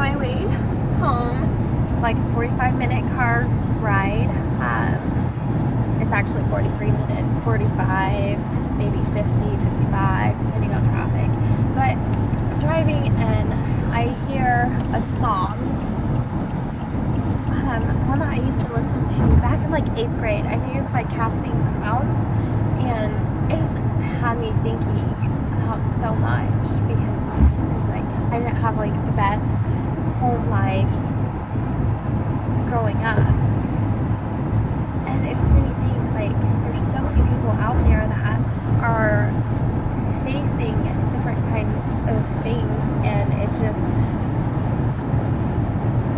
my way home, like a 45-minute car ride. It's actually 43 minutes, 45, maybe 50, 55, depending on traffic. But I'm driving and I hear a song, one that I used to listen to back in like 8th grade. I think it's by Casting Crowns, and it just had me thinking about so much, because like I didn't have like the best home life growing up, and it just made me think, like, there's so many people out there that are facing different kinds of things, and it's just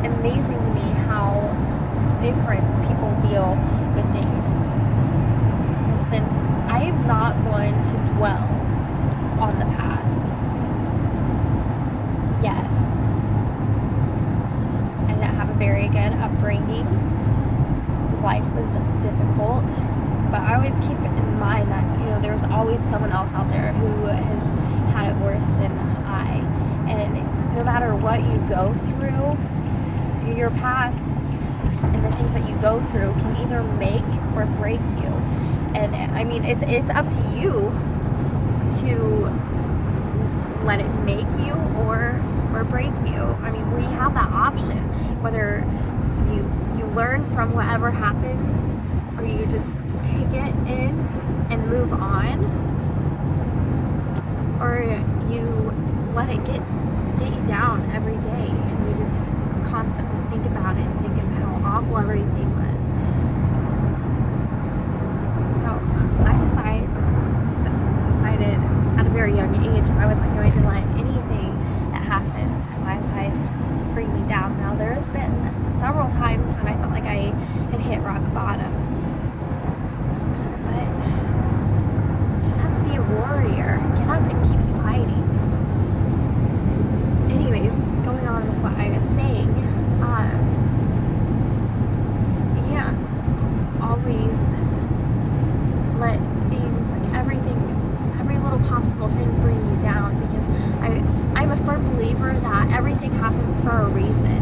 amazing to me how different people deal with things. For instance, I am not one to dwell on the past. Yes, I didn't have a very good upbringing. Life was difficult, but I always keep in mind that, there's always someone else out there who has had it worse than I. And no matter what you go through, your past and the things that you go through can either make or break you. And I mean, it's up to you to let it make you or break you. I mean, we have that option, whether you learn from whatever happened, or you just take it in and move on, or you let it get you down every day, and you just constantly think about it and think of how awful everything was. So I decided at a very young age I wasn't going to let anything that happens in my life bring me down. Now, there has been several times when I felt like I had hit rock bottom, but you just have to be a warrior. Get up and keep fighting. Anyways, going on with what I was saying, you can't always let things, like every little possible thing bring you down, because I'm a firm believer that everything happens for a reason.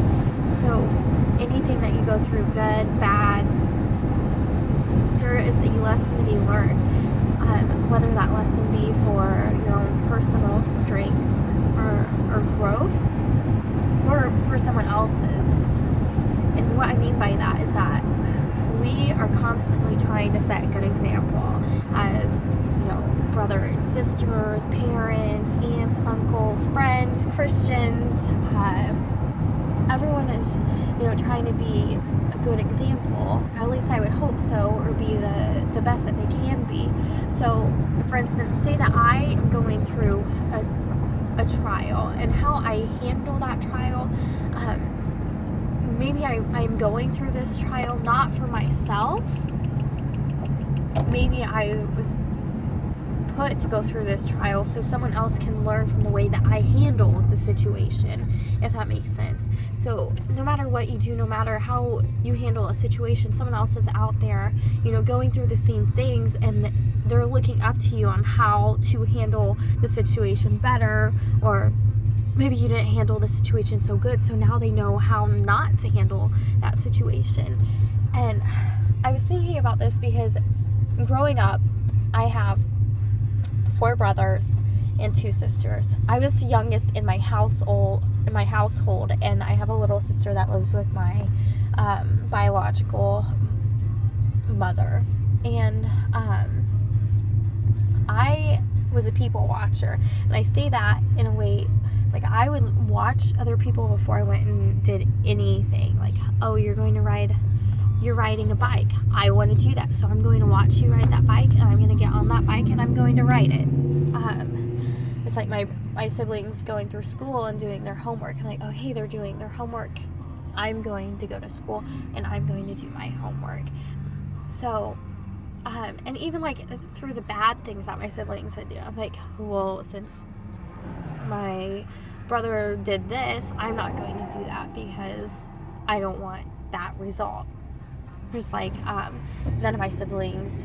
So anything that you go through, good, bad, there is a lesson to be learned, whether that lesson be for your own personal strength or growth, or for someone else's. And what I mean by that is that we are constantly trying to set a good example as, brother and sisters, parents, aunts, uncles, friends, Christians. Everyone is, trying to be a good example. At least I would hope so, or be the best that they can be. So, for instance, say that I am going through a trial, and how I handle that trial, maybe I'm going through this trial not for myself. Maybe I was put to go through this trial so someone else can learn from the way that I handle the situation, if that makes sense. So no matter what you do, no matter how you handle a situation, someone else is out there, going through the same things, and they're looking up to you on how to handle the situation better, or maybe you didn't handle the situation so good, so now they know how not to handle that situation. And I was thinking about this because growing up, I have 4 brothers and 2 sisters. I was the youngest in my household, and I have a little sister that lives with my biological mother. And I was a people watcher, and I say that in a way, like, I would watch other people before I went and did anything. Like, oh, you're riding a bike. I want to do that, so I'm going to watch you ride that bike, and I'm going to get on that bike, and I'm going to ride it. It's like my siblings going through school and doing their homework. I'm like, oh, hey, they're doing their homework. I'm going to go to school, and I'm going to do my homework. So, and even like through the bad things that my siblings would do, I'm like, well, since my brother did this, I'm not going to do that because I don't want that result. Just like none of my siblings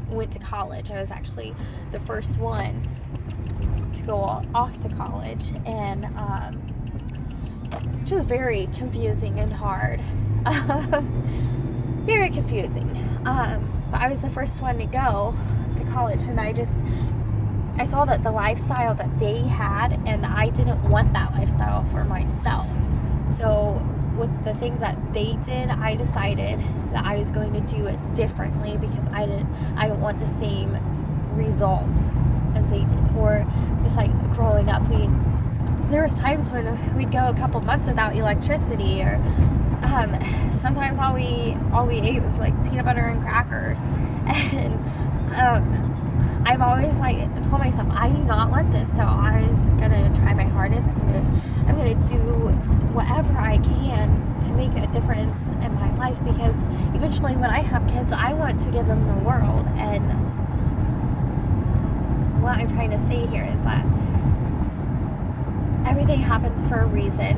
went to college. I was actually the first one to go off to college, and was very confusing and hard. Very confusing. But I was the first one to go to college, and I saw that the lifestyle that they had, and I didn't want that lifestyle for myself. So with the things that they did, I decided that I was going to do it differently because I don't want the same results as they did. Or just like growing up, there was times when we'd go a couple months without electricity, or sometimes all we ate was like peanut butter and crackers. And I've always like told myself, I do not want this, so I'm just gonna try my hardest. I'm gonna do whatever I can to make a difference in my life, because eventually when I have kids, I want to give them the world. And what I'm trying to say here is that everything happens for a reason,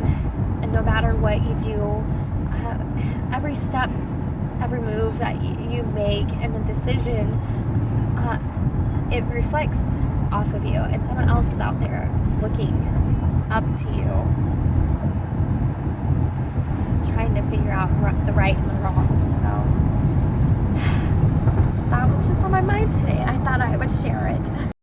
and no matter what you do, every step, every move that you make, and the decision, it reflects off of you, and someone else is out there looking up to you, trying to figure out